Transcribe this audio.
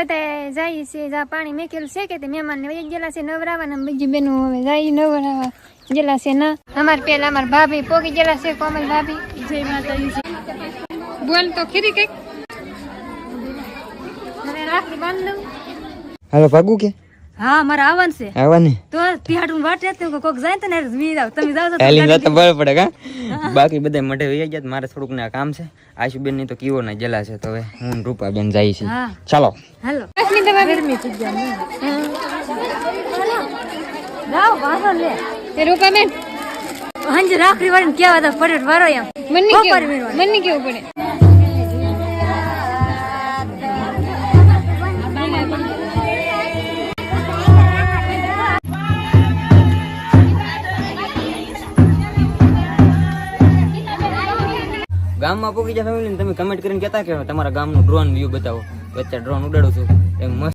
બધા જાય છે જા પાણી મેકેલું છે કે તે મહેમાન ને વહી ગયેલા છે નવરાવાના બીજી બેનો હવે જાય નવરાવા ગયેલા છે ના અમાર પેલા અમાર ભાભી પોગી ગયેલા છે કોમલ ભાભી જય માતાજી બોલ તો ખીરી કઈક મને રાખડી બાંધ દઉં હાલો ભાગું કે હા મારે આવવાનું છે આવવાની તો તિહાડું વાટ રહેતું કે કોક જાય તો ને મી જાવ તમે જાવ તો હેલિંગ તો બળ પડે કા બાકી બધા મઢે વહી ગયા મારે થોડુંક ને કામ છે આશુબેન ની તો કીવો ના જલા છે તો હવે હું રૂપાબેન જાય છે ચાલો હાલો રાખડી દવા ગરમી થઈ જાય જાવ વાસો લે તે રૂપા બેન હંજ રાખડી વાળીને કેવા તો ફરેટ વારો એમ મને કેવું પડે ગામમાં પોકી જાય ફેમિલી તમે કમેન્ટ કરીને કહેતા કે તમારા ગામનું ડ્રોન વ્યૂ બતાવો તો અત્યારે ડ્રોન ઉડાડું છું એમ મસ્ત